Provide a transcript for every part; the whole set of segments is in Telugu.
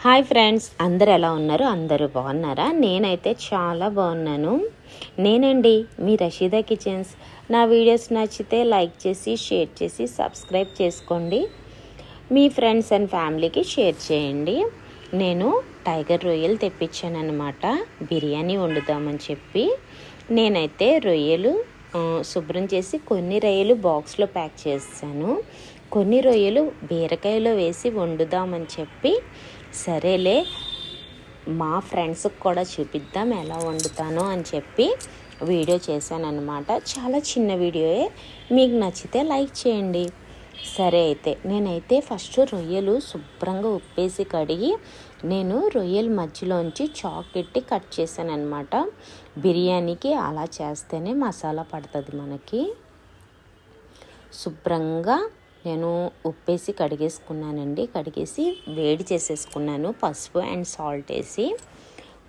హాయ్ ఫ్రెండ్స్, అందరు ఎలా ఉన్నారు? అందరూ బాగున్నారా? నేనైతే చాలా బాగున్నాను. నేనండి మీ రషీదా కిచెన్స్. నా వీడియోస్ నచ్చితే లైక్ చేసి, షేర్ చేసి, సబ్స్క్రైబ్ చేసుకోండి. మీ ఫ్రెండ్స్ అండ్ ఫ్యామిలీకి షేర్ చేయండి. నేను టైగర్ రొయ్యలు తెప్పించాను అనమాట, బిర్యానీ వండుదామని చెప్పి. నేనైతే రొయ్యలు శుభ్రం చేసి కొన్ని రొయ్యలు బాక్స్లో ప్యాక్ చేశాను. కొన్ని రొయ్యలు బీరకాయలో వేసి వండుదామని చెప్పి, సరేలే మా ఫ్రెండ్స్కి కూడా చూపిద్దాం ఎలా వండుతానో అని చెప్పి వీడియో చేశాను అనమాట. చాలా చిన్న వీడియోయే, మీకు నచ్చితే లైక్ చేయండి. సరే అయితే నేనైతే ఫస్ట్ రొయ్యలు శుభ్రంగా ఉప్పేసి కడిగి నేను రొయ్యల మధ్యలోంచి చాక్ పెట్టి కట్ చేశాను అనమాట. బిర్యానీకి అలా చేస్తేనే మసాలా పడుతుంది మనకి. శుభ్రంగా నేను ఉప్పేసి కడిగేసుకున్నానండి. కడిగేసి వేడి చేసేసుకున్నాను పసుపు అండ్ సాల్ట్ వేసి.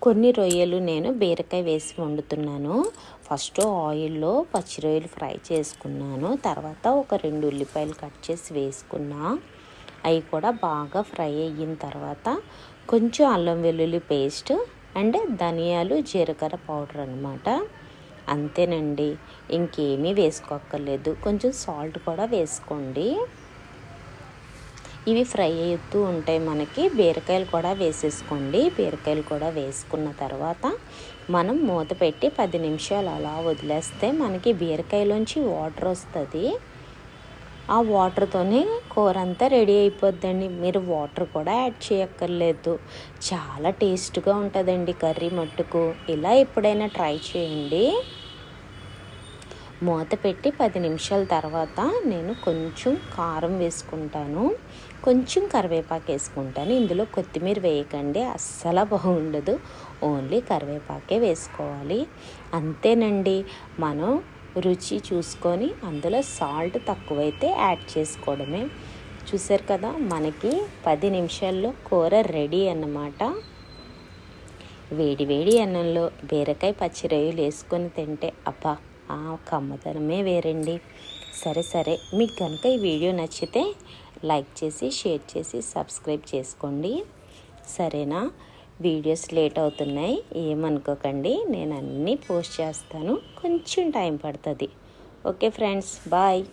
కొన్ని రొయ్యలు నేను బీరకాయ వేసి వండుతున్నాను. ఫస్ట్ ఆయిల్లో పచ్చి రొయ్యలు ఫ్రై చేసుకున్నాను. తర్వాత ఒక 2 ఉల్లిపాయలు కట్ చేసి వేసుకున్నా. అవి కూడా బాగా ఫ్రై అయిన తర్వాత కొంచెం అల్లం వెల్లుల్లి పేస్ట్ అండ్ ధనియాలు జీలకర్ర పౌడర్ అనమాట. అంతేనండి, ఇంకేమీ వేసుకోక్కర్లేదు. కొంచెం సాల్ట్ కూడా వేసుకోండి. ఇవి ఫ్రై అవుతూ ఉంటాయి మనకి. బీరకాయలు కూడా వేసేసుకోండి. బీరకాయలు కూడా వేసుకున్న తర్వాత మనం మూత పెట్టి 10 నిమిషాలు అలా వదిలేస్తే మనకి బీరకాయలోంచి వాటర్ వస్తుంది. ఆ వాటర్తోనే కూర అంతా రెడీ అయిపోద్దండి. మీరు వాటర్ కూడా యాడ్ చేయక్కర్లేదు. చాలా టేస్ట్గా ఉంటుందండి కర్రీ మట్టుకు. ఇలా ఎప్పుడైనా ట్రై చేయండి. మూత పెట్టి 10 నిమిషాల తర్వాత నేను కొంచెం కారం వేసుకుంటాను, కొంచెం కరివేపాకు వేసుకుంటాను. ఇందులో కొత్తిమీర వేయకండి, అస్సలు బాగుండదు. ఓన్లీ కరివేపాకే వేసుకోవాలి. అంతేనండి, మనం రుచి చూసుకొని అందులో సాల్ట్ తక్కువైతే యాడ్ చేసుకోవడమే. చూసారు కదా, మనకి 10 నిమిషాల్లో కూర రెడీ అన్నమాట. వేడి వేడి అన్నంలో బీరకాయ పచ్చి రొయ్యలు వేసుకొని తింటే అబ్బా, ఆ కమ్మదనమే వేరండి. సరే మీకు కనుక ఈ వీడియో నచ్చితే లైక్ చేసి, షేర్ చేసి, సబ్స్క్రైబ్ చేసుకోండి. సరేనా? వీడియోస్ లేట్ అవుతున్నాయి ఏమనుకోకండి, నేను అన్నీ పోస్ట్ చేస్తాను. కొంచెం టైం పడుతుంది. Okay friends, bye.